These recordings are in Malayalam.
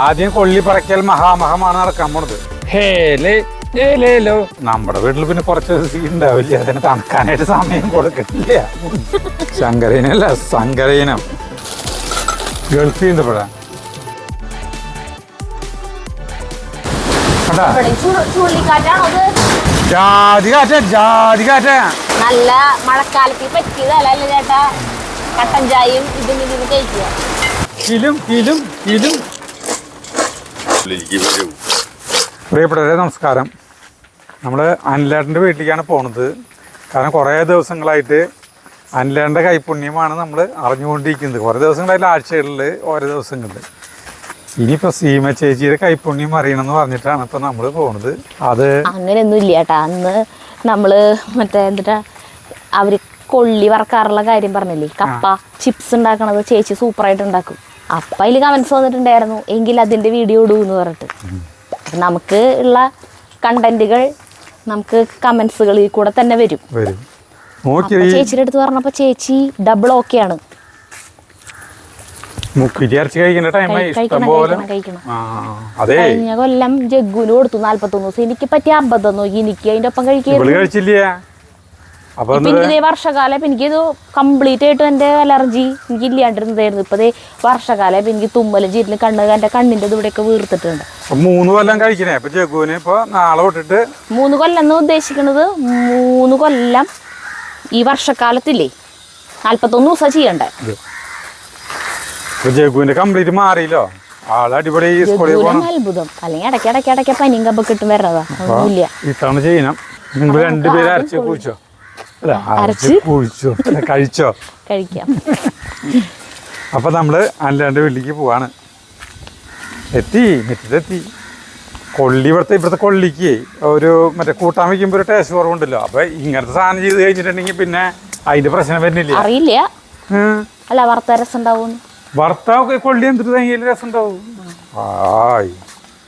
ആദ്യം കൊള്ളി പറക്കൽ മഹാമഹമാണ് നടക്കാൻ പോണത്. ഹേലേലോ നമ്മുടെ വീട്ടിൽ പിന്നെ കുറച്ച് ഉണ്ടാവില്ല, അതിന് തണുക്കാനായിട്ട് സമയം കൊടുക്കില്ല. ശങ്കരയിനല്ല സങ്കരയിനം ഗൾഫിൽ നിന്ന് പെടാൻ ജാതി കാറ്റ നല്ല മഴക്കാലത്ത് പറ്റിയതല്ലേ ചേട്ടാ. കട്ടൻ ചായയും ഇതും കഴിക്കുക. പ്രിയപ്പെട്ടവരെ നമസ്കാരം. നമ്മൾ അനിലേട്ടൻ്റെ വീട്ടിലേക്കാണ് പോണത്. കാരണം കുറേ ദിവസങ്ങളായിട്ട് അനിലേട്ടൻ്റെ കൈപുണ്യമാണ് നമ്മൾ അറിഞ്ഞുകൊണ്ടിരിക്കുന്നത്. കുറേ ദിവസങ്ങളായിട്ട് ആഴ്ചകളിൽ ഓരോ ദിവസങ്ങളിൽ. ഇനിയിപ്പോൾ സീമ ചേച്ചിയുടെ കൈപുണ്യം അറിയണമെന്ന് പറഞ്ഞിട്ടാണ് ഇപ്പം നമ്മൾ പോണത്. അത് അങ്ങനെയൊന്നും ഇല്ല ചേട്ടാ. അന്ന് നമ്മൾ മറ്റേ എന്നിട്ടാ അവർ കൊള്ളി വറക്കാറുള്ള കാര്യം പറഞ്ഞില്ലേ, കപ്പ ചിപ്സ് ഉണ്ടാക്കണത് ചേച്ചി സൂപ്പറായിട്ട് ഉണ്ടാക്കും. അപ്പം അതിൽ കമൻസ് വന്നിട്ടുണ്ടായിരുന്നു, എങ്കിൽ അതിൻ്റെ വീഡിയോ ഇടൂ എന്ന് പറഞ്ഞിട്ട്. നമുക്ക് ഉള്ള കണ്ടന്റുകൾ നമുക്ക് കമൻസുകളിൽ കൂടെ തന്നെ വരും. ചേച്ചിയുടെ അടുത്ത് പറഞ്ഞപ്പോൾ ചേച്ചി ഡബിൾ ഓക്കെയാണ്. കഴിഞ്ഞ കൊല്ലം ജഗ്ഗുന് കൊടുത്തു 41 ദിവസം. എനിക്ക് പറ്റിയ അബദ്ധം നോക്കി, എനിക്ക് അതിന്റെ ഒപ്പം കഴിക്കില്ല. പിന്നെ വർഷകാലം എനിക്കിത് കംപ്ലീറ്റ് ആയിട്ട് എന്റെ അലർജി എനിക്ക് ഇല്ലാണ്ടിരുന്നതായിരുന്നു. ഇപ്പൊ വർഷകാലം എനിക്ക് തുമ്മലും ചീറ്റിലും എന്റെ കണ്ണിന്റെ ഇവിടെയൊക്കെ വീർത്തിട്ടുണ്ട്. 3 കൊല്ലം കഴിക്കണേ. 3 കൊല്ലം എന്ന് ഉദ്ദേശിക്കുന്നത് 3 കൊല്ലം ഈ വർഷക്കാലത്തില്ലേ 41 ദിവസം ചെയ്യണ്ടേ. മാറിയല്ലോ ആളടിപൊളി. അത്ഭുതം. അല്ലെങ്കിൽ ഇടയ്ക്ക് പനിയും കമ്പൊക്കെ കിട്ടും വരണതാ. ഒന്നുമില്ല. ഇത്തവണ ചെയ്യണം. നിങ്ങൾ രണ്ടുപേരും അരച്ച് കുഴിച്ചോ കഴിച്ചോ കഴിക്കാം. അപ്പൊ നമ്മള് അനിലേട്ടൻ്റെ വീട്ടിലേക്ക് പോവാണ്. മുറ്റത്തെത്തി. ഇവിടുത്തെ കൊള്ളിക്ക് ഒരു മറ്റേ കൂട്ടാൻ വയ്ക്കുമ്പോ ഒരു ടേസ്റ്റ് കുറവുണ്ടല്ലോ. അപ്പൊ ഇങ്ങനത്തെ സാധനം ചെയ്ത് കഴിഞ്ഞിട്ടുണ്ടെങ്കിൽ പിന്നെ അതിന്റെ പ്രശ്നം വരുന്നില്ല. അറിയില്ല അല്ല വറുത്ത രസം ഉണ്ടാവും. വറുത്ത കൊള്ളി എന്തിട്ട് തേങ്ങയിൽ രസം ഉണ്ടാവും.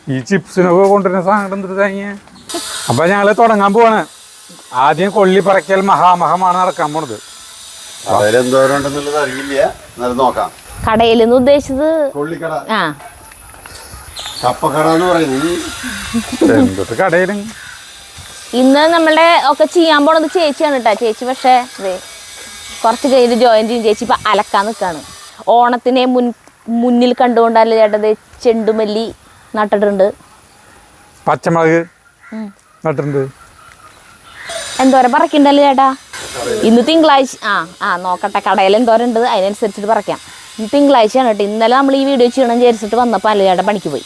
ഈ ചിപ്സിനൊക്കെ കൊണ്ടുവരുന്ന സാധനം എന്തിട്ട് തേങ്ങ. അപ്പൊ ഞങ്ങള് തുടങ്ങാൻ പോവാണ്. ആദ്യം കൊള്ളി പറക്കൽ മഹാമഹമാണ് നടക്കാൻ പോണത്. കടയിൽ നിന്ന് ഉദ്ദേശിച്ചത് കടയിലും. ഇന്ന് നമ്മളുടെ ഒക്കെ ചെയ്യാൻ പോണത് ചേച്ചിയാണ് കേട്ടാ. ചേച്ചി പക്ഷേ കുറച്ച് കഴിഞ്ഞ് ജോയിൻ ചെയ്യും. ചേച്ചി ഇപ്പൊ അലക്കാൻ നിൽക്കാണ്. ഓണത്തിനെ മുന്നിൽ കണ്ടുകൊണ്ടല്ലേ ചേട്ടത് ചെണ്ടുമല്ലി നട്ടിട്ടുണ്ട്, പച്ചമുളക് നട്ടിട്ടുണ്ട്. എന്തോരം പറക്കണ്ടല്ലേ ചേട്ടാ. ഇന്ന് തിങ്കളാഴ്ച. നോക്കട്ടെ കടയിൽ എന്തോരം ഉണ്ട് അതിനനുസരിച്ചിട്ട് പറയാം. ഇന്ന് തിങ്കളാഴ്ചയാണ് കേട്ടോ. ഇന്നലെ നമ്മൾ ഈ വീഡിയോ ചെയ്യണം വിചാരിച്ചിട്ട് വന്നപ്പോൾ അല്ല ചേട്ടൻ പണിക്ക് പോയി.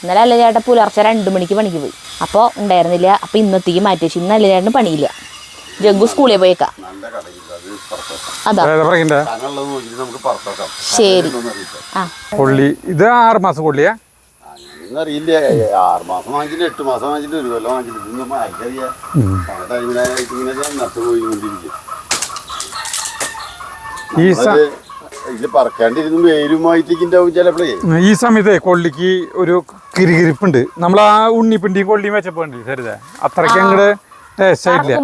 ഇന്നലെ അല്ല ചേട്ടൻ പുലർച്ചെ 2 മണിക്ക് പണിക്ക് പോയി. അപ്പോൾ ഉണ്ടായിരുന്നില്ല. അപ്പോൾ ഇന്നത്തേക്ക് മാറ്റി വെച്ചു. ഇന്നല്ല ചേട്ടന് പണിയില്ല. ജഗ്ഗു സ്കൂളിൽ പോയേക്കാം. അതാ ശരി. കൊള്ളി ഇത് 6 മാസം കൊള്ളിയാ. അറിയില്ല. 6 മാസം വാങ്ങിച്ചിട്ട് 8 മാസം വാങ്ങിച്ചിട്ട് 1 കൊല്ലം വാങ്ങിച്ചിട്ട് ഇതില് പറക്കാണ്ടിരുന്ന് വേരുമായിട്ടേക്കുണ്ടാവും ചിലപ്പോഴേ. ഈ സമയത്ത് കൊള്ളിക്ക് ഒരു കിരികിരിപ്പുണ്ട്. നമ്മൾ ആ ഉണ്ണിപ്പിണ്ടിയും കൊള്ളിയും വെച്ചപ്പോ ശരിതാ അത്രയ്ക്ക് അങ്ങോട്ട് ടേസ്റ്റ് ആയിട്ടില്ല.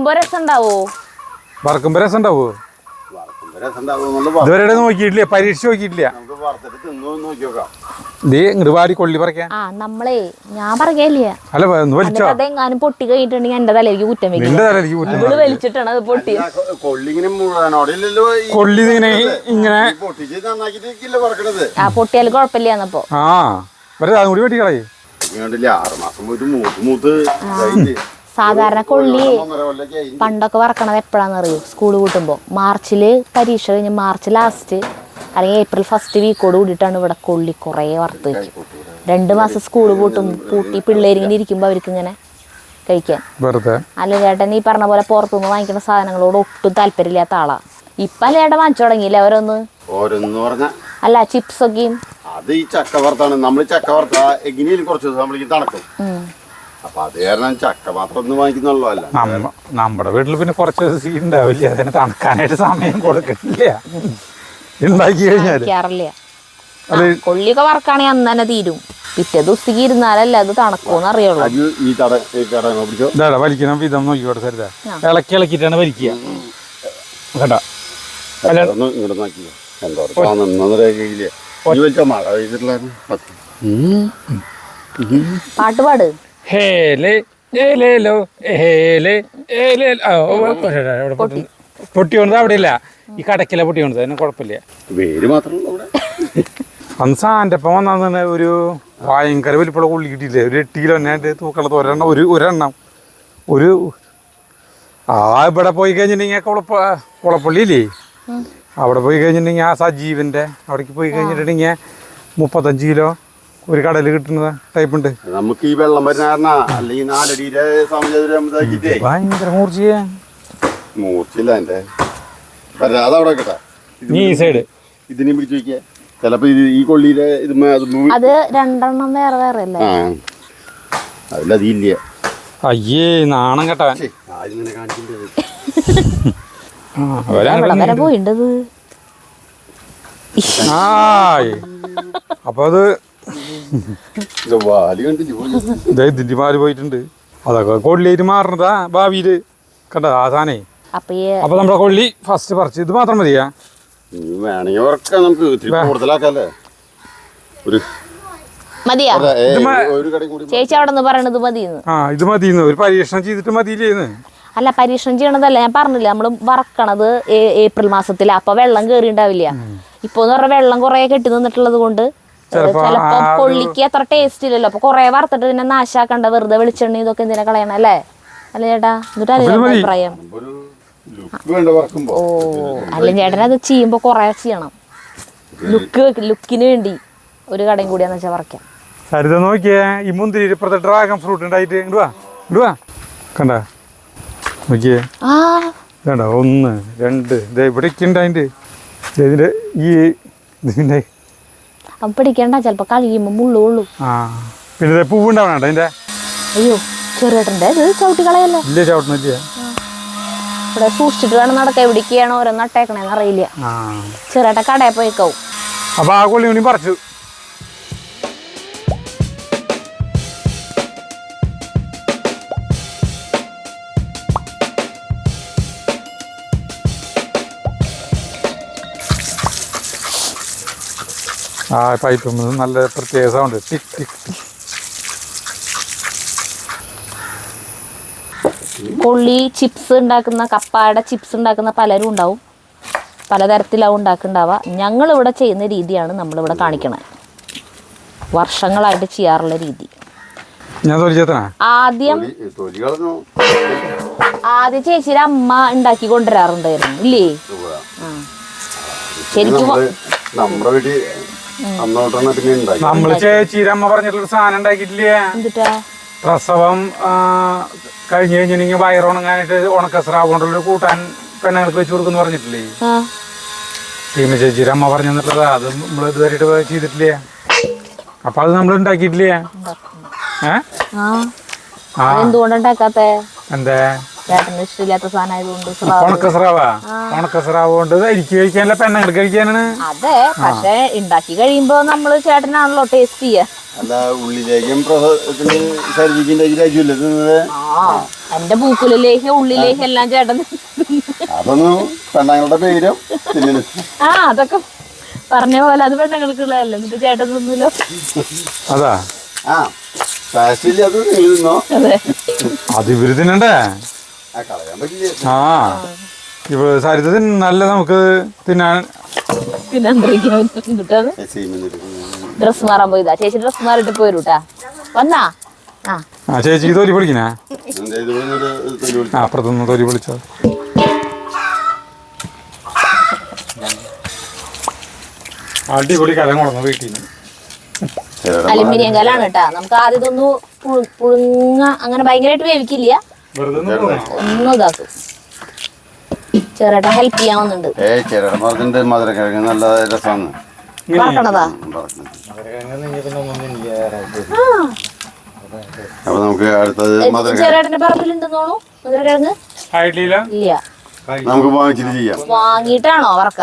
വറക്കുമ്പോ രസം ഉണ്ടാവോ? ഇതുവരെ നോക്കിയിട്ടില്ല, പരീക്ഷിച്ച് നോക്കിയിട്ടില്ല. ഇങ്ങോട്ട് കൊള്ളി പറയാൻ നമ്മളെ ഞാൻ പറയല്ല. അല്ല അതെങ്ങാനും പൊട്ടി കഴിഞ്ഞിട്ടുണ്ടെങ്കിൽ എന്റെ തലയിലേക്ക് കുറ്റം വലിച്ചിട്ടാണ് അത് പൊട്ടി. കൊള്ളി ഇങ്ങനെ പൊട്ടിയാൽ കുഴപ്പമില്ലന്നപ്പോ കൂടി വെട്ടിക്കളേ. സാധാരണ കൊള്ളി പണ്ടൊക്കെ വറക്കണത് എപ്പോഴാന്ന് അറിയോ? സ്കൂൾ കൂട്ടുമ്പോ മാർച്ചില് പരീക്ഷ കഴിഞ്ഞ് മാർച്ച് ലാസ്റ്റ് അല്ലെങ്കിൽ ഏപ്രിൽ ഫസ്റ്റ് വീക്കോട് കൂടിയിട്ടാണ് ഇവിടെ കൊള്ളി കുറേ വറുത്ത് വെക്കും. 2 മാസം സ്കൂൾ പൂട്ടി പിള്ളേരിങ്ങനെ ഇരിക്കുമ്പോ അവർക്ക് ഇങ്ങനെ കഴിക്കാൻ. അല്ല ചേട്ടൻ ഈ പറഞ്ഞ പോലെ പുറത്തുനിന്ന് വാങ്ങിക്കുന്ന സാധനങ്ങളോട് ഒട്ടും താല്പര്യമില്ലാത്ത ആളാ. ഇപ്പൊ അല്ല ചേട്ടൻ വാങ്ങിച്ചു തുടങ്ങിയില്ല ഓരോന്ന്. അല്ല ചിപ്സ് ഒക്കെയും അത് ഈ ചക്ക വറുത്താണ്. നമ്മൾ ചക്ക വറുത്ത എങ്ങനെയും കുറച്ച് ദിവസം നമ്മൾക്ക് തണുക്കും. അപ്പൊ അത് കാരണം ചക്ക മാത്രം ഒന്നും വാങ്ങിക്കുന്നുള്ളൂ. അല്ല നമ്മുടെ വീട്ടിൽ പിന്നെ കുറച്ച് ഉണ്ടാവില്ല, അതിന് തണുക്കാനായിട്ട് സമയം കൊടുക്കില്ല. ഉണ്ടാക്കി കഴിഞ്ഞാറില്ല. കൊള്ളിയൊക്കെ വറക്കാണെങ്കിൽ അന്ന് തന്നെ തീരും. പിറ്റേ ദിവസത്തേക്ക് ഇരുന്നാലല്ല അത് തണുക്കുമെന്ന് അറിയുള്ളൂ. വലിക്കണം വിധം നോക്കിക്കോട്ടെ. സരിതാ ഇളക്കി ഇളക്കിട്ടാണ് വലിക്കുക കേട്ടോ. പാട്ട് പാട്. ഹേലേ ഏലേലോ ഹേലേ ഏലേലോ. അവിടെ പൊട്ടി കൊണ്ടത് അവിടെ ഇല്ല, ഈ കടക്കില പൊട്ടി കൊണ്ടത്, അതിന് കുഴപ്പമില്ല. വേര് മാത്രമല്ല അവിടെ. അന്ന് സാൻ്റെ ഒപ്പം വന്നാന്ന് ഒരു ഭയങ്കര വലിപ്പമുള്ള കൊള്ളി കിട്ടിയില്ലേ, ഒരു 8 കിലോ തന്നെ തൂക്കുള്ളത്. ഒരെണ്ണം ഒരു ഇവിടെ പോയി കഴിഞ്ഞിട്ടുണ്ടെങ്കിൽ കുളപ്പള്ളിയില്ലേ, അവിടെ പോയി കഴിഞ്ഞിട്ടുണ്ടെങ്കിൽ ആ സജീവൻ്റെ അവിടേക്ക് പോയി കഴിഞ്ഞിട്ടുണ്ടെങ്കിൽ 35 കിലോ ഒരു കടയിൽ കിട്ടുന്ന ടൈപ്പ് ഉണ്ട്. നമുക്ക് ഈ വെള്ളം വരുന്ന അല്ലെങ്കിൽ 4 അടിയുടെ സമയത്ത് ഭയങ്കര മൂർച്ചയാ. മൂർച്ചയില്ല എന്റെ വരാതെ അവിടെ കേട്ടാ. നീ ഈ സൈഡ് ഇതിനെ പിടിച്ചു വയ്ക്കുക. ചിലപ്പോ ഈ കൊള്ളിയിലെ ഇത് അത് 2 എണ്ണം വേറെ വേറെ അല്ലേ? അതില്ല. അയ്യേ നാണം കേട്ടാ. ആരിങ്ങനെ കാണിക്കുന്നത് വരെ പോയിണ്ടത്. അപ്പൊ അത് വാല് കണ്ടില്ല, ഇതിന്റെ മാറി പോയിട്ടുണ്ട്. അതൊക്കെ കൊള്ളിയിട്ട് മാറണതാ ഭാവിയില്, കണ്ട ആ സാധനേ. അപ്പൊ നമ്മുടെ കൊള്ളി ഫസ്റ്റ് പറിച്ച് ഇത് മാത്രം മതിയാ. വേണമെങ്കിൽ ഉറക്കാം, നമുക്ക് ഇത്തിരി കൂടുതലാക്കല്ലേ. മതിയാ ഒരു കടയും കൂടി ചേച്ചി അവിടെ നിന്ന് പറയണത് മതിയെന്ന്. ഇത് മതിയെന്ന് ഒരു പരീക്ഷണം ചെയ്തിട്ട് മതിയില്ലേന്ന്. അല്ല, പരീക്ഷണം ചെയ്യണതല്ല ഞാൻ പറഞ്ഞില്ല, നമ്മൾ വറക്കണത് ഏപ്രിൽ മാസത്തില. അപ്പൊ വെള്ളം കയറി ഉണ്ടാവില്ല. ഇപ്പൊന്ന് പറഞ്ഞ വെള്ളം കുറെ കെട്ടി നിന്നിട്ടുള്ളത് കൊണ്ട് ചിലപ്പോ കൊള്ളിക്ക് അത്ര ടേസ്റ്റ് ഇല്ലല്ലോ. അപ്പൊ കുറെ വറുത്തിട്ട് പിന്നെ നാശാക്കണ്ട, വെറുതെ വെളിച്ചെണ്ണ ഇതൊക്കെ എന്തിനാ കളയണം അല്ലേ? അല്ല ചേട്ടാ, എന്നിട്ട് അഭിപ്രായം. ഓ അല്ല ചേട്ടൻ അത് ചെയ്യുമ്പോ കൊറേ ചെയ്യണം, ലുക്കിന് വേണ്ടി. ഒരു കടയും കൂടിയാന്ന് വെച്ചാൽ പറിക്കാം. സരിത നോക്കിയേ, ഈ മുന്തിരി ഇപ്പുറത്തെ ഡ്രാഗൺ ഫ്രൂട്ട് ഉണ്ടായിട്ട് ഇടുവാ കണ്ട നോക്കിയേ. വേണ്ട 1 2 ഇതേ ഇവിടേക്ക് ഉണ്ടായിട്ട് ഇതിന്റെ ഈ ഇതിന്റെ അപ്പൊ പിടിക്കണ്ട, ചിലപ്പോ കഴിയുമ്പോ മുള്ളുള്ളൂ. പിന്നെ പൂവുണ്ടാവണ അതിന്റെ. അയ്യോ ചെറുട്ടന്റെ ഇത് ചവിട്ടി കളയല്ലേ? ഇല്ല ചവിട്ടണില്ല. ഇവിടെ സൂക്ഷിച്ചിട്ട് വേണം നടക്കാം. എവിടേക്കാണ് ഓരോ നട്ടേക്കണേന്ന് അറിയില്ല. ചെറുട്ട കടയിൽ പോയിക്കാവും. അപ്പൊ ആ കൊള്ളി കൂടി പറിച്ചു. ആ പൈപ്പ് നല്ല പ്രത്യേക സൗണ്ട്, ടിക് ടിക് ടിക്. കൊള്ളി ചിപ്സ് ഉണ്ടാക്കുന്ന, കപ്പായുടെ ചിപ്സ് ഉണ്ടാക്കുന്ന പലരും ഉണ്ടാവും, പലതരത്തിലാവും ഉണ്ടാക്കുന്നുണ്ടാവുക. ഞങ്ങളിവിടെ ചെയ്യുന്ന രീതിയാണ് നമ്മളിവിടെ കാണിക്കണത്, വർഷങ്ങളായിട്ട് ചെയ്യാറുള്ള രീതി. ആദ്യം ചേച്ചിയുടെ അമ്മ ഉണ്ടാക്കി കൊണ്ടുവരാറുണ്ടായിരുന്നു ഇല്ലേ? ശരിക്കും നമ്മള് ചേച്ചിയുടെ അമ്മ പറഞ്ഞിട്ടുള്ള സാധനം ഉണ്ടാക്കിയിട്ടില്ലേ? എന്തിട്ടാ? പ്രസവം കഴിഞ്ഞ് കഴിഞ്ഞിട്ടുണ്ടെങ്കിൽ വയറുണങ്ങാനായിട്ട് ഉണക്കസ്രാവ് കൊണ്ടുള്ള കൂട്ടാൻ പെണ്ണുങ്ങൾക്ക് വെച്ച് കൊടുക്കുന്നു പറഞ്ഞിട്ടില്ലേ? സീമ ചേച്ചിയുടെ അമ്മ പറഞ്ഞു തന്നിട്ടുള്ളത്. അത് നമ്മൾ ഇതുവരെ ചെയ്തിട്ടില്ലേ? അപ്പൊ അത് നമ്മൾ ഉണ്ടാക്കിയിട്ടില്ലേ? എന്തുകൊണ്ടുണ്ടാക്കാത്ത? എന്താ ഇഷ്ടമില്ലാത്ത സാധനം? ഉണക്കസ്രാവ് കൊണ്ട് അരിക്ക് കഴിക്കാനല്ല, പെണ്ണുങ്ങൾക്ക് കഴിക്കാനാണ്. അതെ, പക്ഷെ ഉണ്ടാക്കി കഴിയുമ്പോ നമ്മള് ചേട്ടനാണല്ലോ ടേസ്റ്റ് ചെയ്യാ. എന്റെ പൂക്കുലിലേക്ക് ഉള്ളിലേക്ക് എല്ലാം ചേട്ടൻ. അതൊക്കെ പറഞ്ഞ പോലെ അത് പെണ്ണുങ്ങൾക്കുള്ളതല്ല. എന്നിട്ട് ചേട്ടൻ തിന്നല്ലോ. അതാ അത് ഇവര് തിന്നണ്ടേ? ഇവ സരിത നല്ല നമുക്ക് തിന്നാൻ. ഡ്രസ് മാറാൻ പോയതാ ചേച്ചി. ഡ്രസ് മാറിട്ട് പോരൂട്ടാ. വന്നാ ചേച്ചി തൊലി പൊളിക്കണേ? അപ്പുറത്തുനിന്ന് തൊലി പൊളിച്ചോ. അടിപൊളി കലം കൊണ്ടു വീട്ടിൽ. അലുമിനിയം കലാണ് കേട്ടാ. നമുക്ക് ആദ്യം ഇതൊന്നു പുഴുങ്ങ, അങ്ങനെ ഭയങ്കരമായിട്ട് വേവിക്കില്ല, ഒന്നും ഇതാക്കും. ചേട്ടാ ഹെൽപ്പ് ചെയ്യാവുന്നുണ്ട്. പറക്കണതാ? ചേട്ടന്റെ പറമ്പിലുണ്ടെന്നോളൂ മധുരക്കിഴങ്ങ്? ഇല്ല. വാങ്ങിയിട്ടാണോ വറക്ക?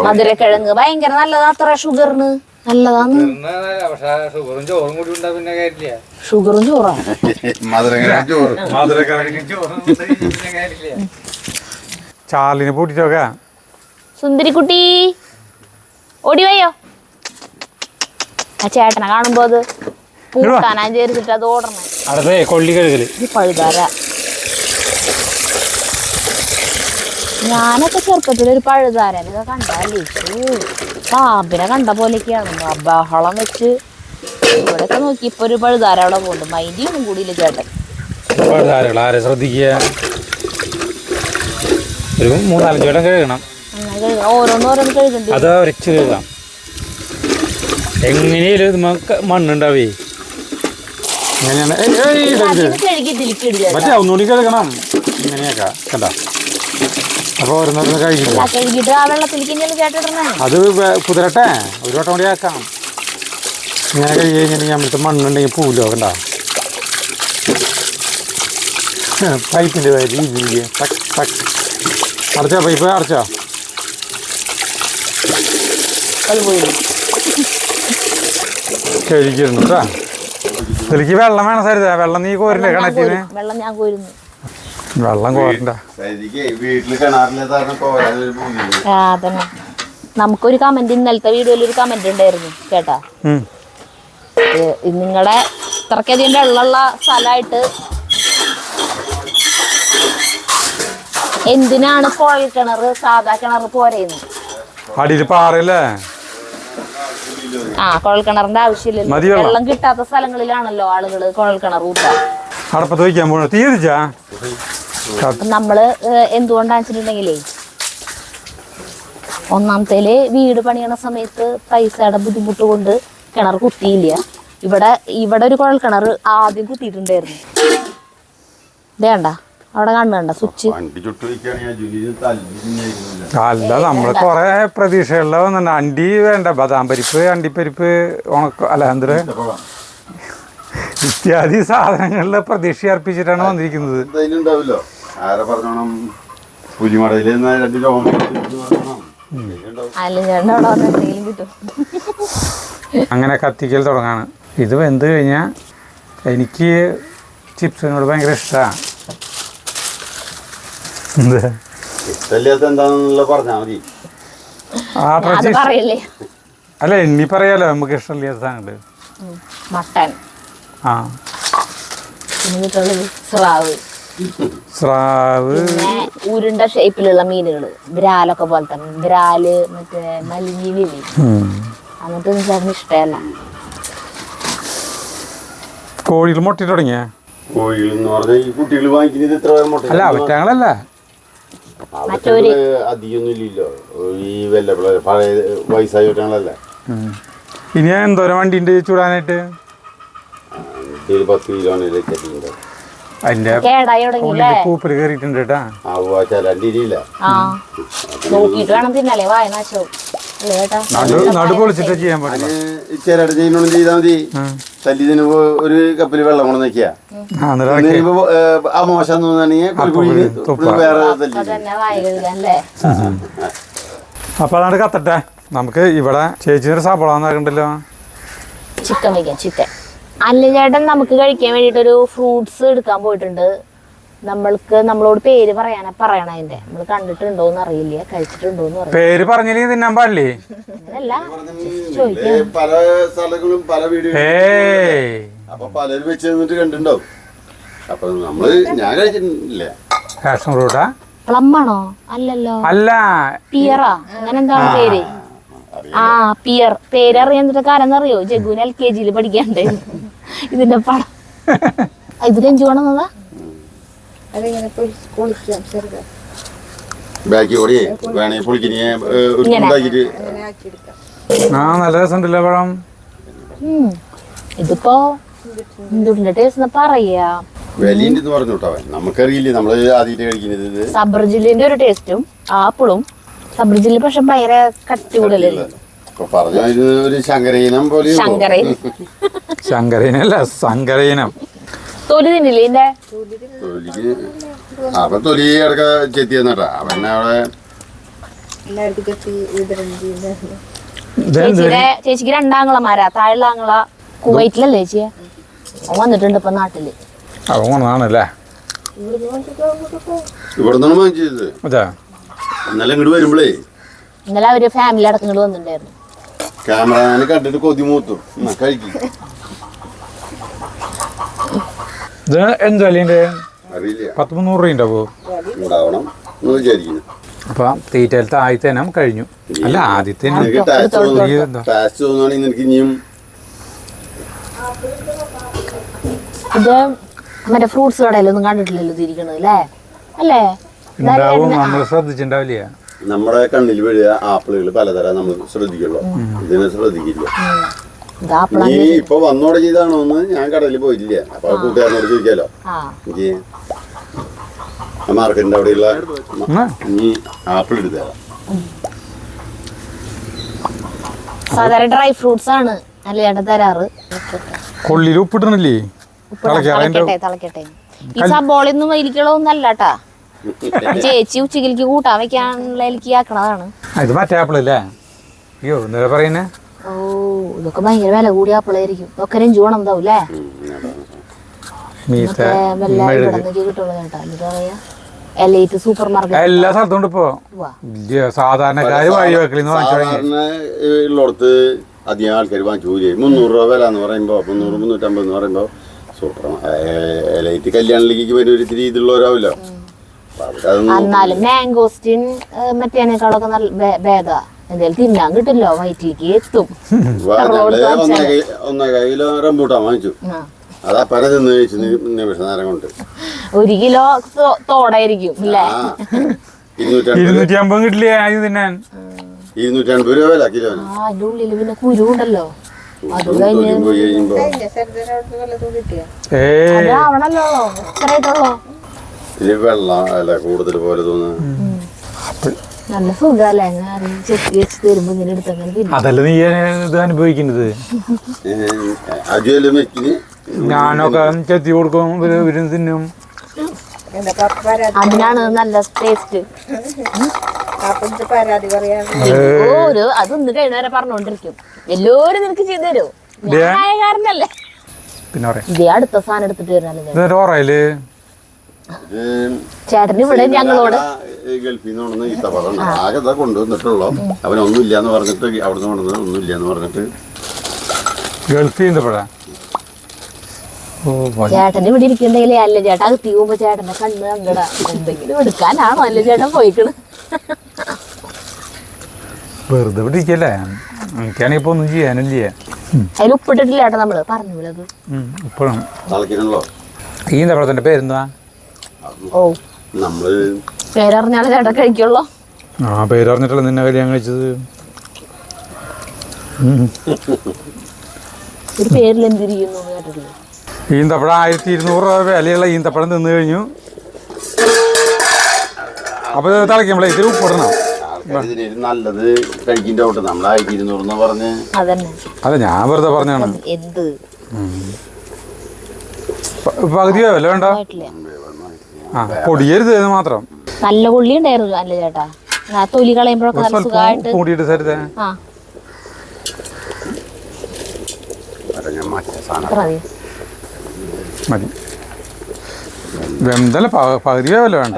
മധുരക്കിഴങ്ങ് ഭയങ്കര നല്ലതാ, അത്ര ഷുഗറിന് നല്ലതാന്ന്. ഷുഗറും ചോറാ? ചാർലിനെ പൂട്ടിട്ടൊക്കെ സുന്ദരിക്കുട്ടി ഓടിവയ്യോ. ആ ചേട്ടനെ കാണുമ്പോ അത് പൂട്ടാനാ ചേർത്തിട്ട് അത് ഓടണേ. അടുത്തേ കൊള്ളി കഴുകല്. പഴുതാര. ഞാനൊക്കെ ചെറുപ്പത്തിലൊരു പഴുതാരനൊക്കെ കണ്ടാലേ പാമ്പിനെ കണ്ട പോലെയൊക്കെയാണ് ബഹളം വെച്ച്. ഇവിടെയൊക്കെ നോക്കി ഇപ്പൊ ഒരു പഴുതാര അവിടെ പോകുന്നുണ്ട്. മൈൻഡിയൊന്നും കൂടിയില്ല ചേട്ടൻ. പഴുതാരകൾ ആരെ ശ്രദ്ധിക്കുക. ഒരു 3-4 വട്ടം കഴുകണം. ഓരോന്നോരോന്ന് കഴുകണ്ടി. അത് ഒരച്ച് കഴുകാം. എങ്ങനെയാലും മണ്ണുണ്ടാവേ. അങ്ങനെയാണ്. മറ്റേ ഒന്നുകൂടി കഴുകണം. ഇങ്ങനെയൊക്കെ കണ്ട. അപ്പോൾ ഓരോന്നോരോന്ന് കഴിക്കില്ല. കഴുകിട്ട് ആ വെള്ളത്തിലേക്ക് ചേട്ടനെ അത് കുതിരട്ടെ. ഒരു വട്ടം കൂടി ആക്കാം. ഇങ്ങനെ കഴുകി കഴിഞ്ഞിട്ടുണ്ടെങ്കിൽ നമ്മൾക്ക് മണ്ണുണ്ടെങ്കിൽ പൂലോ കണ്ട. പൈപ്പിൻ്റെ രീതിയിൽ ടക്ക് ടക്ക് അടച്ചോ. പൈപ്പ് അടച്ചോ. അത് പോയി. കഴുകിയിരുന്നു കേട്ടോ. ഇതിലേക്ക് വെള്ളം വേണം സരിത. വെള്ളം നീ കോരില്ലേ കിണറ്റിന്? വെള്ളം ഞാൻ കോരുന്നു. വെള്ളം കോരണ്ട. അതന്നെ. നമുക്കൊരു കമന്റ് ഇന്നലത്തെ വീഡിയോയിൽ ഒരു കമന്റ് ഉണ്ടായിരുന്നു കേട്ടാ. നിങ്ങളുടെ ഇത്രക്കധികം വെള്ളമുള്ള സ്ഥലമായിട്ട് എന്തിനാണ് കുഴൽ കിണർ സാധാ കിണർ പോരെയുന്നു? അടിയിൽ പാറയില്ലേ? ആ, കുഴൽ കിണറിന്റെ ആവശ്യമില്ലല്ലോ. വെള്ളം കിട്ടാത്ത സ്ഥലങ്ങളിലാണല്ലോ ആളുകള് കുഴൽ കിണർ കൂട്ടാ. അടപ്പത്ത് വയ്ക്കാൻ പോണ തീരിച്ചാ. നമ്മള് എന്തുകൊണ്ടാന്ന് വെച്ചിട്ടുണ്ടെങ്കിലേ, ഒന്നാമത്തേല് വീട് പണിയണ സമയത്ത് പൈസയുടെ ബുദ്ധിമുട്ട് കൊണ്ട് കിണർ കുത്തിയില്ല. ഇവിടെ ഒരു കുഴൽ കിണർ ആദ്യം കുത്തിയിട്ടുണ്ടായിരുന്നു. വേണ്ട അവിടെ കണ്ട സ്വിച്ച്. അല്ല, നമ്മള് കൊറേ പ്രതീക്ഷകളിൽ വന്നിട്ടുണ്ട്. അണ്ടി വേണ്ട, ബദാം പരിപ്പ്, അണ്ടിപ്പരിപ്പ്, ഉണക്ക അലഹന്ദ ഇത്യാദി സാധനങ്ങളില് പ്രതീക്ഷ അർപ്പിച്ചിട്ടാണ് വന്നിരിക്കുന്നത്. അങ്ങനെ കത്തിക്കൽ തുടങ്ങാണ്. ഇത് വെന്ത് കഴിഞ്ഞാൽ എനിക്ക് ചിപ്സിനോട് ഭയങ്കര ഇഷ്ടമാണ്. അല്ല, എണ്ണി പറയാലോ നമുക്ക് ഇഷ്ടമില്ലാത്ത സാധനങ്ങള്. മട്ടൻ, ആ, സ്രാവ്, ഉരുണ്ട ഷേപ്പിലുള്ള മീനുകള്, ബ്രാലൊക്കെ പോലെ തന്നെ. ബ്രാല്, മറ്റേ മലിഞ്ഞിലി, അങ്ങനത്തെ ഒന്നും ഇഷ്ടമല്ല. കോഴികൾ മുട്ട തുടങ്ങിയ അല്ല, അവറ്റങ്ങളല്ല. അധികമൊന്നുമില്ലല്ലോ ഈ പഴയ വയസ്സായ ഒറ്റങ്ങളല്ലേ. ഇനി എന്തോരം വണ്ടി ഉണ്ട് ചൂടാനായിട്ട്? 10 കിലോമീറ്റർ അതിന്റെ പൂപ്പല് കയറിയിട്ടുണ്ട് കേട്ടാ. നോക്കിട്ട് വേണം തിന്നാലേ വായ നാശവും. നടു പൊളിച്ചിട്ട് ചെയ്യാൻ പാടില്ല. ചിരട്ട ചെയ്യുന്നോളം ചെയ്താൽ മതി. തല്ലിതിന് ഒരു കപ്പില് വെള്ളം കൊണ്ട് നിൽക്കുക. ആ മോശം തോന്നുകയാണെങ്കിൽ വേറെ. അപ്പൊ അതാണ് കത്തട്ടെ. നമുക്ക് ഇവിടെ ചേച്ചിയുടെ സബോള ഉണ്ടല്ലോ. ചിക്കൻ വയ്ക്കാം. ചിക്കൻ അല്ല ചേട്ടൻ, നമുക്ക് കഴിക്കാൻ വേണ്ടിട്ടൊരു ഫ്രൂട്ട്സ് എടുക്കാൻ പോയിട്ടുണ്ട്. നമ്മളോട് പേര് പറയണം അതിന്റെ. നമ്മൾ കണ്ടിട്ടുണ്ടോന്ന് അറിയില്ല, കഴിച്ചിട്ടുണ്ടോന്ന് അറിയില്ല. പേര് പറഞ്ഞില്ലെങ്കിൽ തിന്നാൻ പാടില്ലേ? അതല്ല പല സ്ഥലങ്ങളും പല വീഡിയോ അപ്പൊ പലരും വെച്ച് തന്നിട്ട് കണ്ടിട്ടുണ്ടാവും. അപ്പൊ ഞാൻ കഴിച്ചിട്ടില്ല. പാഷൻ ഫ്രൂട്ടാ? പ്ലം ആണോ? അല്ലല്ലോ. അല്ല, പിയറാ, അങ്ങനെ എന്താണ് പേര്? ആ, പിയർ. പേരറിയാൻ കാരണം അറിയോ? ജഗുന് LKG പഠിക്കാണ്ട് ഇതിന്റെ പടം. ഇത് രഞ്ജു കാണുന്നതാ. നല്ല രസമുണ്ടല്ലോ പഴം. ഇതിപ്പോ എന്തുണ്ട് ടേസ്റ്റ് പറയാ. നമുക്കറിയില്ലേ, നമ്മള് ആദ്യമായിട്ട് കഴിക്കുന്നത്. സബ്രജിലിന്റെ ഒരു ടേസ്റ്റും ആപ്പിളും. സബ്രജില് പക്ഷെ ഭയങ്കര കട്ടി കൂടുതലല്ലേ. ഒരു ശങ്കരയിനം പോലെ. ശങ്കരയിനല്ല, സങ്കരയിനം. തൊലി തിന്നില്ലേ ഇതിന്റെ? അപ്പൊ തൊലി അടക്ക ചെത്തി തന്നട്ടാ. അവന്നെ അവിടെ ചേച്ചിക്ക് 2 ആങ്ങളമാരാ. താഴെയുള്ള ആങ്ങള കുവൈറ്റിലല്ലേ ചേച്ചിയെ? അവൻ വന്നിട്ടുണ്ട് ഇപ്പൊ നാട്ടില്. അവണല്ലേ ഇവിടെ നിന്നാണ് വാങ്ങിച്ചത്. ഇന്നലെ ഇങ്ങോട്ട് വരുമ്പോഴേ ഇന്നലെ അവര് ഫാമിലി അടക്കം ഇങ്ങോട്ട് വന്നിട്ടുണ്ടായിരുന്നു. ക്യാമറമാനെ കണ്ടിട്ട് കൊതിമൂത്തു കഴിക്കും. ഇത് എന്താ അറിയില്ല, അറിയില്ല 100-300 രൂപ ഉണ്ടാവോ ഉണ്ടാവണം എന്ന് വിചാരിക്കുന്നു. അപ്പൊ തീറ്റയിലത്തെ ആദ്യത്തേനം കഴിഞ്ഞു. അല്ല ആദ്യത്തെ ടേസ്റ്റ് തോന്നുകയാണെങ്കിൽ നിനക്ക് ഇനിയും ഇത് മറ്റേ ഫ്രൂട്ട്സ് കടയിലൊന്നും കണ്ടിട്ടില്ലല്ലോ തിരിക്കണത് അല്ലേ? അല്ലേ? ഉണ്ടാവും, നമ്മൾ ശ്രദ്ധിച്ചിട്ടുണ്ടാവില്ല. നമ്മുടെ കണ്ണിൽ വീഴുക ആപ്പിളുകൾ പലതരം നമ്മൾ ശ്രദ്ധിക്കുള്ളൂ, ഇതിനെ ശ്രദ്ധിക്കില്ല. നീ ഇപ്പൊ വന്നോടെ ചെയ്താണോ എന്ന് ഞാൻ കടയിൽ പോയിട്ടില്ല. അപ്പൊ കൂട്ടുകാരനോട് ചോദിക്കാലോ. എനിക്ക് മാർക്കറ്റിന്റെ അവിടെയുള്ള നീ ആപ്പിൾ എടുത്ത സാധാരണ ഡ്രൈ ഫ്രൂട്ട്സ് ആണ് അല്ലേ തരാറ്. കൊള്ളിയിൽ ഉപ്പിടണില്ലേ? തിളക്കട്ടെ. ഈ സബോളയൊന്നും വലിക്കണോന്നല്ലാട്ടാ, ചേച്ചി ഉച്ചക്കിലേക്ക് കൂട്ടാൻ വെക്കാനുള്ള എനിക്ക് ആക്കണതാണ്. ഇത് മറ്റേ ആപ്പിളല്ലേ? അയ്യോ എന്താ പറയുന്നേ? ഓ ഇതൊക്കെ ഭയങ്കര വില കൂടിയ ആപ്പിളായിരിക്കും. ഒക്കെ രഞ്ജു ഗുണം എന്താവും അല്ലേ? കിട്ടുള്ളൂ കേട്ടോ. എന്താ പറയാ, എലൈറ്റ് സൂപ്പർ മാർക്കറ്റ് എല്ലാ സ്ഥലത്തും ഇപ്പൊ സാധാരണക്കാര് വഴി വെക്കലിന്ന് ഉള്ളിടത്ത് അധികം ആൾക്കാർ വാങ്ങിക്കൂലേ. 300 രൂപ വില എന്ന് പറയുമ്പോ 300-350 എന്ന് പറയുമ്പോ സൂപ്പർ എലൈറ്റ് കല്യാണിലേക്ക് വരുന്ന ഒരു ഇത്തിരി ഇതുള്ളവരാവില്ലോ. എന്നാലും മാംഗോസ്റ്റിൻ മറ്റേനേക്കാളൊക്കെ നല്ല ഭേദ. എന്തായാലും തിന്നാൻ കിട്ടില്ലോ, വയറ്റിലേക്ക് എത്തും. 1.5 കിലോ റംബൂട്ടാൻ വാങ്ങിച്ചു. അതാ പല തിന്ന് കഴിച്ചു നിമിഷ നേരം കൊണ്ട്. 1 കിലോ തോടായിരിക്കും അല്ലേ? 250 കിട്ടില്ലേ ആദ്യം തിന്നാൻ? 280 രൂപ വില കിലോ. അതിന്റെ ഉള്ളില് പിന്നെ കുരു ഉണ്ടല്ലോ, അത് ആവണല്ലോ. എത്രയായിട്ടുള്ളോ? വെള്ളം അല്ല കൂടുതൽ പോലെ തോന്നുന്നു. നല്ല സുഖല്ലേ ചെത്തി വെച്ച് തരുമ്പോ ഇങ്ങനെ എടുത്തങ്ങനെ. അതല്ല നീ ഇത് അനുഭവിക്കുന്നത്. ഞാനൊക്കെ ചെത്തി കൊടുക്കും, ഇവരും തിന്നും. അതിനാണ് നല്ല ടേസ്റ്റ്. അതൊന്ന് കഴിഞ്ഞവരെ പറഞ്ഞോണ്ടിരിക്കും, എല്ലാരും നിനക്ക് ചെയ്തു തരും. കാരണല്ലേ പിന്നെ ഇതേ അടുത്ത സാധനം എടുത്തിട്ട് വരുന്നല്ലേ ചേട്ടന്. ഇവിടെ ഞങ്ങളോട് ഗൾഫിൽ നിന്ന് ഈത്തപ്പഴം ആകെ കൊണ്ടുവന്നിട്ടുള്ളൂ. അവനൊന്നും ഇല്ലാന്ന് പറഞ്ഞിട്ട് അവിടുന്ന് കൊണ്ടുവന്നത് ഒന്നും ഇല്ലാന്ന് പറഞ്ഞിട്ട് ഗൾഫിൽ ചേട്ടന് ഇവിടെ ഇരിക്കണ്ടെങ്കിലേ അല്ല ചേട്ടാ അകത്തി പോകുമ്പോ ചേട്ടന്റെ കണ്ണ് അങ്ങട എന്തെങ്കിലും എടുക്കാനാണോ അല്ല ചേട്ടൻ പോയിക്കണ്. വെറുതെ പിടിക്കല്ലേ, എനിക്കാണെങ്കിൽ ഇപ്പൊ ഒന്നും ചെയ്യാനില്ല. അതിൽ ഉപ്പിട്ടിട്ടില്ല ചേട്ടാ, നമ്മള് പറഞ്ഞത് ഇപ്പോഴും. തിളക്കിട്ടുണ്ടല്ലോ. ഈ ഈന്തപ്പഴത്തിന്റെ പേരെന്താ? ഓ നമ്മള് പേരറിഞ്ഞാലേ ചേട്ടാ കഴിക്കുള്ളൂ. പേരറിഞ്ഞിട്ടുള്ള നിന്നെ കല്യാണം കഴിച്ചത്. ഒരു പേരിൽ എന്തിരിക്കുന്നു കേട്ടിട്ടില്ല. ഈന്തപ്പഴം 1200 രൂപ വിലയുള്ള ഈന്തപ്പഴം തിന്നു കഴിഞ്ഞു. അപ്പൊ തിളക്കുമ്പോഴേ ഇത്തിരി ഉപ്പിടണം. നല്ലത് കഴിക്കിന്റെ ഔട്ട് നമ്മൾ 1200 പറഞ്ഞ്. അതെ ഞാൻ വെറുതെ പറഞ്ഞാണ്. എന്ത് പകുതിയോ വല്ല വേണ്ട, പൊടിയരുത് മാത്രം. നല്ല കൊള്ളി ഉണ്ടായിരുന്നു അല്ലേ ചേട്ടാ? തൊലി കളയുമ്പോഴൊക്കെ കൂടിയിട്ട് സരിതേ മതി. വെന്തല്ല പകുതിയോ വല്ല വേണ്ട.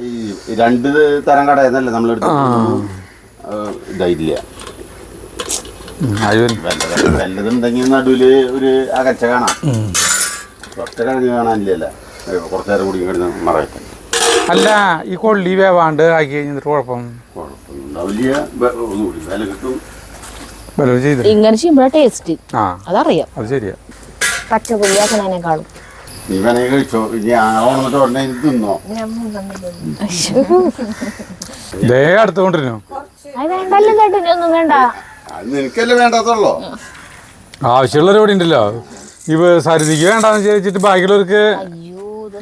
ഈ 2 തരം കടയെന്നല്ലേ നമ്മളെടുത്ത് ഇതായില്ല. വല്ലതുണ്ടെങ്കിൽ നടുവില് ഒരു അകച്ച കാണാം, ഒറ്റ കഴിഞ്ഞ് കാണാനില്ലല്ലോ. കുറച്ചു നേരം കൂടി കിടന്ന് മറയട്ടെ. അല്ല ഈ കൊള്ളി വേവാണ്ട് ആക്കി കഴിഞ്ഞിട്ട് കുഴപ്പമൊന്നുണ്ടാവില്ല, ഒന്നുകൂടി വില കിട്ടും. ഇങ്ങനെ ചെയ്യുമ്പോഴാ ടേസ്റ്റ്. അതറിയാം, അത് ശരിയാ. പച്ചക്കൊള്ളി ആക്കണേക്കാളും നീ വേണമെങ്കിൽ കഴിച്ചോ. ഇനി ഓണമിട്ട് ഉടനെ തിന്നോ. അടുത്തുകൊണ്ടിരുന്നു. വേണ്ടല്ലോ ചേട്ടൻ, ഒന്നും വേണ്ട. നിനക്കല്ലേ വേണ്ടാത്തുള്ളോ? ആവശ്യമുള്ളവർ ഇവിടെ ഉണ്ടല്ലോ. ഈ സരിതിക്ക് വേണ്ടാന്ന് ചോദിച്ചിട്ട് ബാക്കിയുള്ളവർക്ക്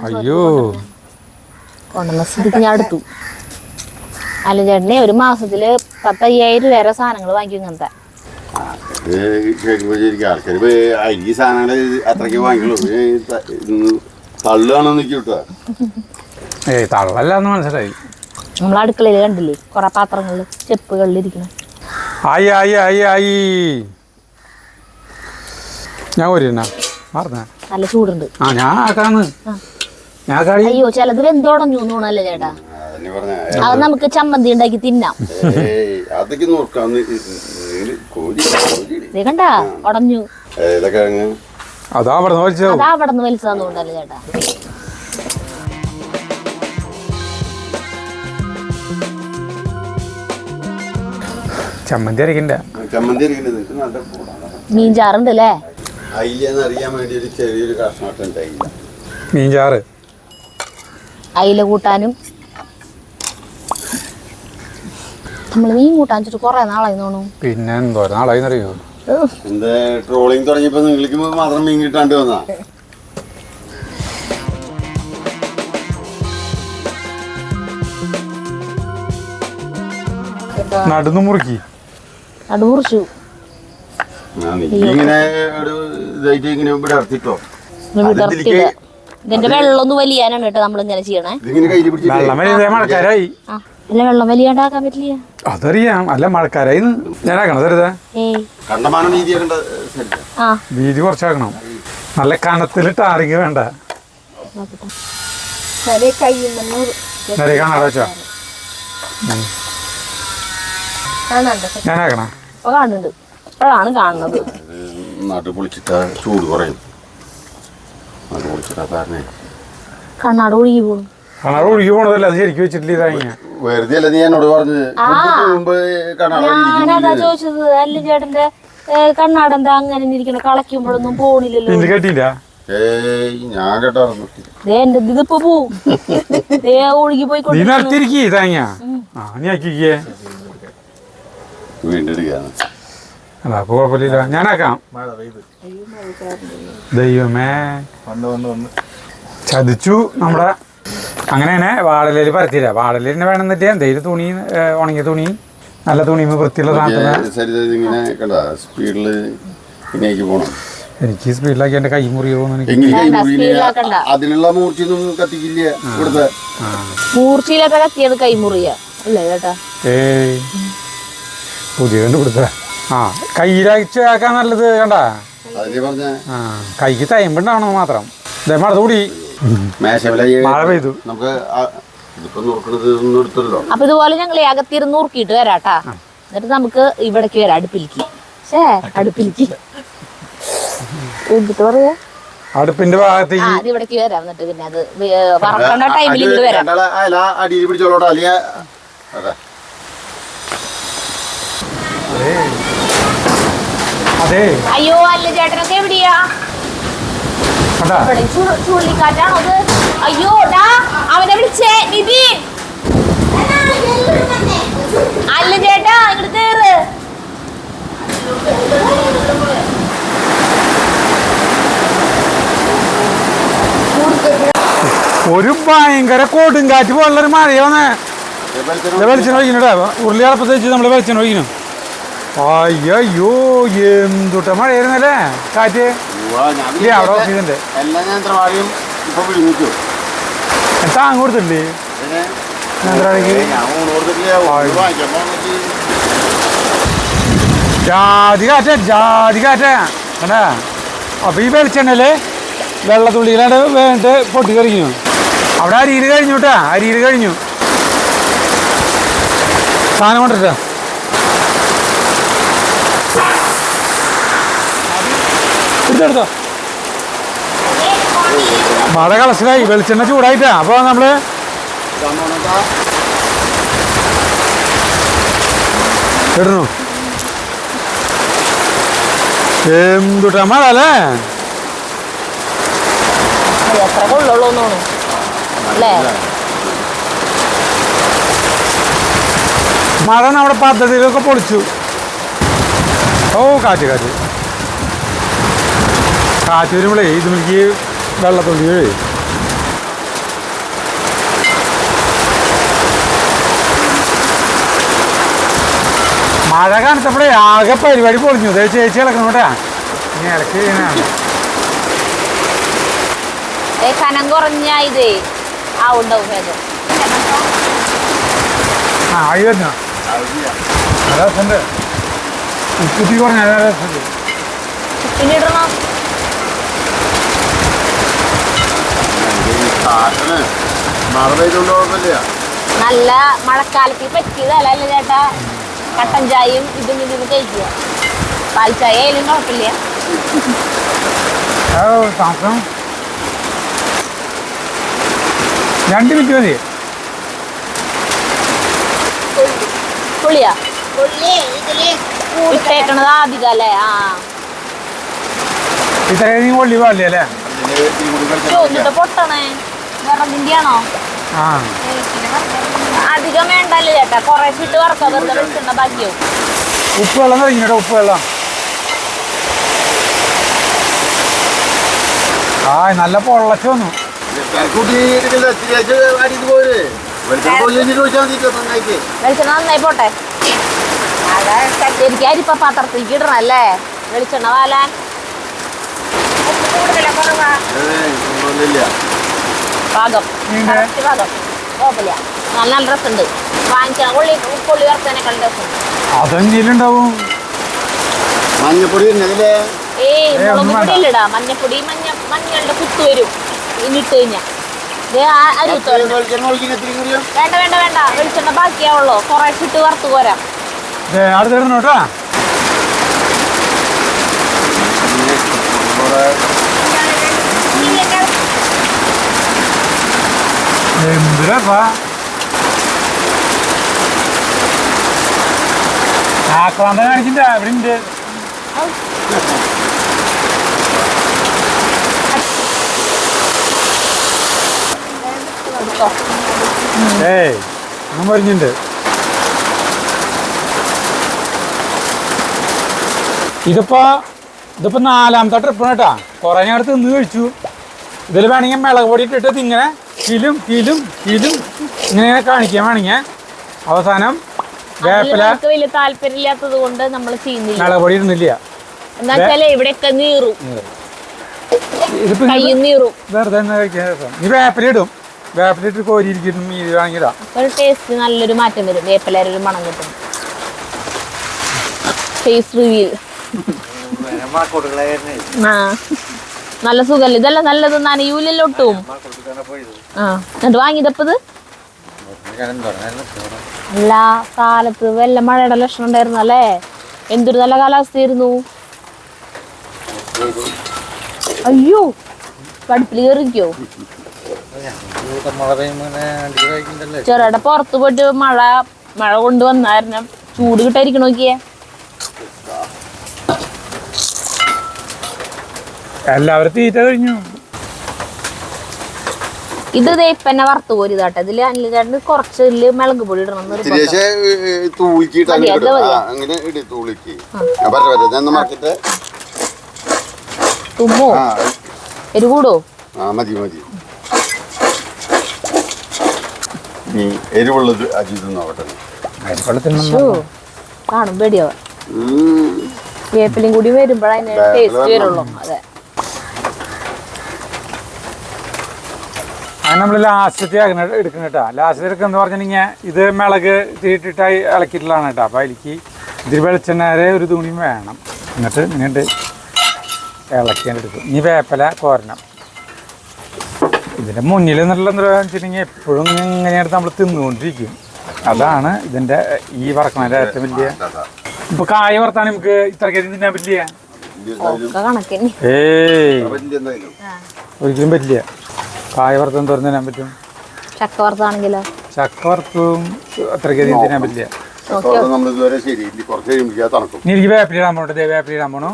അയ്യോ കൊണ്ടുവന്ന സ്ഥിതിക്ക് ഞാൻ എടുത്തു. അല്ല ചേട്ടനെ ഒരു മാസത്തില് 10,000 വരെ സാധനങ്ങൾ വാങ്ങിക്കും. ഇങ്ങനത്തെ ആൾക്കാർ അരി സാധനങ്ങൾ അത്രയ്ക്ക് വാങ്ങിക്കുള്ളൂ. തള്ളുകയാണെന്ന് നിൽക്കൂട്ടാ. തള്ളല്ലാന്ന് മനസ്സിലായി. നമ്മൾ അടുക്കളയിൽ കണ്ടില്ലേ കുറെ പാത്രങ്ങളില് ചെപ്പുകളിൽ ഇരിക്കണം. ആയി ആയി ആയി ആയി ഞാൻ ഒരു മറന്ന നല്ല ചൂടുണ്ട്. ഞാൻ ആക്കാന്ന്. അയ്യോ ചിലത് വെന്തോടഞ്ഞു തോന്നല്ലേ ചേട്ടാ? അത് നമുക്ക് ചമ്മന്തി ഉണ്ടാക്കി തിന്നാം. അതൊക്കെ നോക്കാം. കണ്ടാ ഉടഞ്ഞു. അതാ അവിടെ നിന്ന് വലിച്ചതുകൊണ്ടല്ലേ ചേട്ടാ. ചമ്മന്തി അരക്കണ്ട. മീൻചാറുണ്ട് അല്ലേ? അറിയാൻ വേണ്ടി ഒരു ചെറിയൊരു കഷ്ണം ഉണ്ടായില്ല. മീൻചാറ് അയില കൂട്ടാനും. നമ്മള് മീൻ കൂട്ടാൻ വെച്ചിട്ട് കൊറേ നാളായി തോന്നുന്നു. പിന്നെ എന്തോ നാളായി അറിയോ? എന്താ ട്രോളിങ് തുടങ്ങിയപ്പോ നിങ്ങൾക്ക് മാത്രം മീൻ കിട്ടാണ്ട് വന്നാ? നടന്നു മുറുക്കി മുറിച്ചു. ഇങ്ങനെ ഒരു ഇതായിട്ട് ഇങ്ങനെ ഇവിടെ ഇറത്തിട്ടോ. ഇതിന്റെ വെള്ളം ഒന്ന് വലിയാനാണ് കേട്ടോ നമ്മളിങ്ങനെ ചെയ്യണേ. മഴക്കാരായി. അല്ല വെള്ളം വലിയാണ്ടാക്കാൻ പറ്റില്ല. അതറിയാം. അല്ല മഴക്കാരായി ഞാനാക്കണം തരുതാ. കണ്ടമാനം വീതി കുറച്ചാക്കണം. നല്ല കനത്തില് ടാറിങ് വേണ്ട. കാണാടോ വെച്ചോ ഞാനാക്കണ കാണുന്നുണ്ട്. ഇപ്പോഴാണ് കാണുന്നത്. നാട്ടു പൊളിച്ചിട്ടാ ചൂട് കുറയും. നാട്ടു പൊളിച്ചിട്ടാ കാരണം കണ്ണാട് ഒഴുകി പോകും. കണ്ണാട് ഒഴുകി പോണതല്ല. അത് ശരിക്കും വെച്ചിട്ടില്ല. ഇതാ വെറുതെ അല്ല നീ എന്നോട് പറഞ്ഞത്. ഞാനതാ ചോദിച്ചത്. അല്ല ചേട്ടന്റെ കണ്ണാടെന്താ അങ്ങനെ ഇരിക്കണ? കളക്കുമ്പോഴൊന്നും പോണില്ലല്ലോ. കേട്ടില്ല. ഞാൻ കേട്ടായിരുന്നു. എന്റെ ഇതിപ്പോ പോവും. ഒഴുകി പോയിക്കോട്ടെ. നീ നടത്തിരിക്കേ തേങ്ങ. നീ ആക്കിക്കേ. വീണ്ടെടുക്കാണ്. അല്ല അപ്പൊ കുഴപ്പമില്ല. ഞാനാക്കാം. ദൈവമേ ചതിച്ചു നമ്മുടെ. അങ്ങനെ തന്നെ വാടലേല് പരത്തില്ല. വാടലിന് വേണമെന്നില്ല. എന്തെങ്കിലും തുണി, ഉണങ്ങിയ തുണി, നല്ല തുണി, വൃത്തിയുള്ള സ്പീഡില് പോണം. എനിക്ക് സ്പീഡിലാക്കി എന്റെ കൈ മുറിയോ? അതിനുള്ള മൂർച്ചയൊന്നും കത്തിക്കില്ല ഇവിടുത്തെ. മൂർച്ചയില്ലാത്ത കത്തിയത് കൈമുറിയ അല്ലേ ചേട്ടാ? പുതിയ കണ്ടുപിടുത്ത. കയ്യിലാക്കാൻ നല്ലത് കണ്ട. കൈക്ക് തയമ്പുണ്ടാവണോ മാത്രം. മഴ കൂടി മഴ പെയ്തു. അപ്പൊ ഇതുപോലെ ഞങ്ങൾ അകത്തിരുന്ന് നുറുക്കിയിട്ട് വരാട്ടാ. എന്നിട്ട് നമുക്ക് ഇവിടേക്ക് വരാം. അടുപ്പിലേക്ക്. എന്നിട്ട് പറയാ അടുപ്പിന്റെ ഭാഗത്തേക്ക് ഇവിടേക്ക് വരാം. എന്നിട്ട് പിന്നെ അത് വറക്കണ്ട ടൈമിൽ ഇങ്ങോട്ട് വരാം. അടിയിൽ പിടിച്ചോളോട്ടോ. അല്ലെങ്കിൽ അതെ. അയ്യോ അല്ല ചേട്ടനൊക്കെ എവിടെയാ? ചുഴലിക്കാറ്റാണോ അത്? അയ്യോ അവനെ വിളിച്ചേ നിതിൻ. അല്ല ചേട്ടാ ഇങ്ങോട്ട് കേറ്. ഒരു ഭയങ്കര കൊടുങ്കാറ്റ് പോലുള്ളൊരു മഴയാണ്. വെളിച്ചെണ്ണ ഒഴിക്കണ ഉരുളി അളപ്പത്ത് വെച്ച് നമ്മള് വെളിച്ചെണ്ണ ഒഴിക്കണം. അയ്യോ എന്തുട്ട മഴയായിരുന്നല്ലേ കാറ്റ്. അവിടെ ഓഫീസിന്റെ താങ്ങ് കൊടുത്തില്ലേ ജാതി കാറ്റാ കണ്ടാ. അപ്പൊ ഈ വെളിച്ചെണ്ണല് വെള്ളത്തുള്ളിയിലാണ്ട് വേണ്ടിട്ട് പൊട്ടി കറിഞ്ഞു. അവിടെ അരിയിൽ കഴിഞ്ഞു കേട്ടാ. അരിയിൽ കഴിഞ്ഞു. സാധനം കൊണ്ടിട്ടാ. എടുത്തോ. മഴ കളസിലായി. വെളിച്ചെണ്ണ ചൂടായിട്ടാ. അപ്പൊ നമ്മള് ഇടുന്നു. എന്തുട്ടാ മഴ അല്ലേ? എത്ര കൊള്ളുള്ളൂ അല്ലേ? മഴ നമ്മുടെ പദ്ധതിയിലൊക്കെ പൊളിച്ചു. കാറ്റ് വരുമ്പോഴേ ഇത് എനിക്ക് വെള്ളത്തുള്ളി വീഴേ. മഴ കാണിച്ചപ്പോഴേ ആകെ പരിപാടി പൊളിഞ്ഞു. ചേച്ചി ഇളക്കണോട്ടാ. ഇനി ഇളക്കി കഴിഞ്ഞാണ് കനം കുറഞ്ഞ ഇതേ ഉണ്ടാവും. ആയി വരുന്ന രസമുണ്ട്. ഉപ്പുത്തി കുറഞ്ഞ രസമുണ്ട്. പിന്നെ ഇടണം. മഴ പെയ്തുകൊണ്ട് കുഴപ്പമില്ല. നല്ല മഴക്കാലത്ത് പറ്റിയതല്ല അല്ലേ ചേട്ടാ? കട്ടൻ ചായയും ഇതും കഴിക്കുക. പാൽ ചായ ആയാലും കുഴപ്പമില്ല. താമസം 2 മിനിറ്റ് മതി. പുളിയാ ഇട്ടേക്കണത് അധികം അല്ലേ? ആ ഇത്രയും കൊള്ളി പാടില്ല അല്ലേ? ചോദിച്ചിട്ട് പൊട്ടണേ വിറകിന്റെ ആണോ? ആ അധികം വേണ്ടല്ലേ ചേട്ടാ? കുറേശ്ശെ ഇട്ട് വറക്കാം. വെറുതെ വെളിച്ചെണ്ണ ബാക്കിയാവും. ഉപ്പ് വെള്ളം കഴിഞ്ഞിട്ടോ? ഉപ്പ് വെള്ളം ആ നല്ല പൊള്ളച്ച് വന്നു. വെളിച്ചെണ്ണ നന്നായി പോട്ടെ. എനിക്ക് അരിപ്പ പാത്രത്തിലേക്ക് ഇടണം അല്ലേ വെളിച്ചെണ്ണ വാലാൻ? പാകം പാകം കുഴപ്പമില്ല. നല്ല രസമുണ്ട്. വാങ്ങിക്കണം കൊള്ളി വറുത്തതിനേക്കാൾ രസമുണ്ട്. അതെന്തിലുണ്ടാവും? മഞ്ഞപ്പൊടി ഏയ് മുളക് പൊടി ഇല്ലടാ. മഞ്ഞപ്പൊടി മഞ്ഞളുടെ കുത്തു വരും ഇന്നിട്ട് കഴിഞ്ഞാ. വേണ്ട വേണ്ട വേണ്ട വെളിച്ചെണ്ണ ബാക്കിയാവുള്ളൂ. കുറേശ്ശെ ഇട്ട് വറുത്ത് പോരാം. അടുത്തോട്ടാ എന്തിനാ ആക്രാന്തം കാണിച്ചില്ല? ഇവിടെ ഉണ്ട്. ഏയ് ഒന്നും പറഞ്ഞിട്ടുണ്ട്. ഇതിപ്പോ 4ാമത്തെ ട്രിപ്പാണ് കേട്ടാ. കുറേ ഞാൻ അടുത്ത് നിന്ന് കഴിച്ചു. ഇതിൽ വേണമെങ്കിൽ മുളക് പൊടി ഇട്ടിട്ട് ഇങ്ങനെ കിലും കിലും കിലും ഇങ്ങനെ കാണിക്കാൻ വേണമെങ്കിൽ അവസാനം വേപ്പില വലിയ താല്പര്യമില്ലാത്തത് കൊണ്ട് നമ്മൾ ചെയ്യുന്നില്ല. മുളക് പൊടി ഇടുന്നില്ല. എന്താ വെച്ചാൽ ഇവിടെയൊക്കെ നീറും. ഇതിപ്പോ നീറും. വെറുതെ കഴിക്കാൻ രസം. ഈ വേപ്പില ഇടും. വേപ്പില ഇട്ട് കോരിയിരിക്കും. മീൻ വാങ്ങിയതാ. ഒരു ടേസ്റ്റ് നല്ലൊരു മാറ്റം വരും. വേപ്പില ഒരു മണം കിട്ടും. Taste reveal. ആ നല്ല സുഖല്ലേ? ഇതെല്ലാം നല്ലത് നനയൂലല്ലോ ഒട്ടും. ആ എന്നിട്ട് വാങ്ങിയതപ്പത് അല്ല കാലത്ത് വല്ല മഴയുടെ ലക്ഷണം ഉണ്ടായിരുന്നു അല്ലേ? എന്തൊരു നല്ല കാലാവസ്ഥയായിരുന്നു. അയ്യോ കടുപ്പിൽ കയറിക്കോ? ചെറുടെ പുറത്ത് പോയിട്ട് മഴ കൊണ്ടുവന്നായിരുന്നു. ചൂട് കിട്ടായിരിക്കും. നോക്കിയേ എല്ലാവരും തീറ്റ കഴിഞ്ഞു. ഇത് ഇപ്പന്നെ വറുത്ത് പോരി ഇതാട്ടെ. ഇതില് അനിൽ കുറച്ച് മുളക് പൊടി ഇടണം. തുമ്മോ എരു കൂടോ? മതി മതി. എരിവുള്ളത് കാണും പേടിയാവാ. വേപ്പിലും കൂടി വരുമ്പോഴേ ടേസ്റ്റ് വരുള്ളൂ. അതെ അത് നമ്മൾ ലാസ്റ്റത്തെ എടുക്കണം കേട്ടോ. ലാസ്റ്റ് എടുക്കുന്ന പറഞ്ഞിട്ടുണ്ടെങ്കിൽ ഇത് മുളക് തീട്ടിട്ടായി ഇളക്കിയിട്ടുള്ളതാണ് കേട്ടോ. അപ്പോൾ അതിലേക്ക് ഇതിൽ വെളിച്ചെണ്ണ ഒരു തുണിയും വേണം. എന്നിട്ട് ഇങ്ങോട്ട് ഇളക്കിയെടുക്കും. ഇനി വേപ്പില കോരണം. ഇതിൻ്റെ മുന്നിൽ നിന്നുള്ളതെന്ന് വെച്ചിട്ടുണ്ടെങ്കിൽ എപ്പോഴും ഇങ്ങനെയാണ് നമ്മൾ തിന്നുകൊണ്ടിരിക്കും. അതാണ് ഇതിൻ്റെ ഈ വറക്കണതിൻ്റെ ഏറ്റവും വലിയ. ഇപ്പൊ കായ വറുത്താണ് നമുക്ക് ഇത്രയ്ക്ക് തിന്നാൻ പറ്റില്ല. ഏയ് ഒരിക്കലും പറ്റില്ല. കായ വറുത്തും തുറന്ന് തിന്നാൻ പറ്റും. ചക്ക വറുത്താണെങ്കിലോ? ചക്ക വറുത്തും അത്രയ്ക്ക് തിന്നാൻ പറ്റില്ല. ഇനി എനിക്ക് വേപ്പിലിടാൻ പോകട്ടെ. വേപ്പിലിടാൻ പോണോ?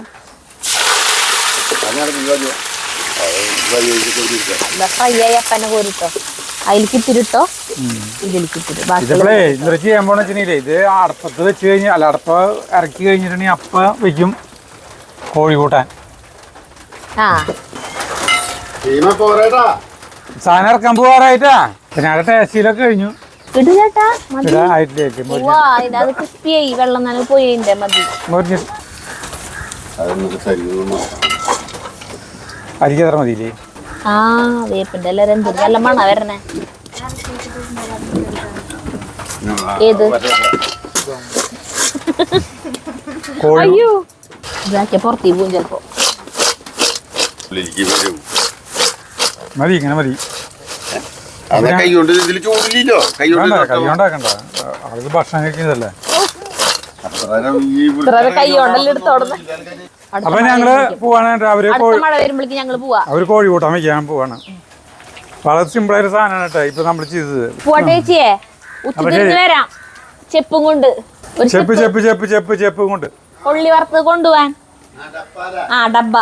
ഫ്രൈ ആയി അപ്പനെ കോരിട്ടോ. അതിലേക്ക് ഇത്തിരിട്ടോ. ഇതിപ്പോഴേ ഇന്നലെ ചെയ്യാൻ പോണെന്ന് വെച്ചിട്ടുണ്ടെങ്കിലേ ഇത് അടപ്പത്ത് വെച്ച് കഴിഞ്ഞാൽ അല്ല അടപ്പ ഇറക്കി കഴിഞ്ഞിട്ടുണ്ടെങ്കിൽ അപ്പം വെക്കും കോഴി കൂട്ടാൻ. സാധനം ഇറക്കാൻ പോകാറായിട്ടാ. പിന്നെ അവിടെ ടേസ്റ്റിലൊക്കെ കഴിഞ്ഞു. അരിക്ക് എത്ര മതിയില്ലേ? ആ വേപ്പിന്റെ എല്ലാരും നല്ല മണ വരണേ. ഏത് അയ്യോ ഇതാക്കിയ പുറത്തേ പോവും ചിലപ്പോ. മതി ഇങ്ങനെ മതി. അതാ കൈ കൊണ്ട് ഇതിൽ ചൂടില്ലല്ലോ കൈ വേണ്ട കൊണ്ട് കൈ കൊണ്ടാക്കണ്ട അത് ഭക്ഷണം കഴിക്കുന്നതല്ലേ. കൈ കൊണ്ടല്ലേ എടുത്തോടുന്നെ. അപ്പൊ ഞങ്ങള് പോവാനായിട്ട് അവര് അടുത്ത മഴ വരുമ്പോഴേക്ക് ഞങ്ങള് പോവാ. അവര് കോഴി കൂട്ടാൻ വയ്ക്കാൻ പോവാണ്. വളരെ സിമ്പിളായൊരു സാധനമാണ് കേട്ടോ ഇപ്പൊ നമ്മൾ ചെയ്തത്. പോട്ടെ ചേച്ചിയെ ഉച്ചതിരിഞ്ഞ് വരാം ചെപ്പും കൊണ്ട് ഒരു ചെപ്പ് ചെപ്പ് ചെപ്പ് ചെപ്പ് ചെപ്പ് കൊണ്ട് കൊള്ളി വറുത്ത് കൊണ്ടുപോവാൻ. ആ ഡബ്ബ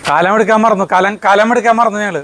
കാലം എടുക്കാൻ മറന്നു ഞങ്ങള്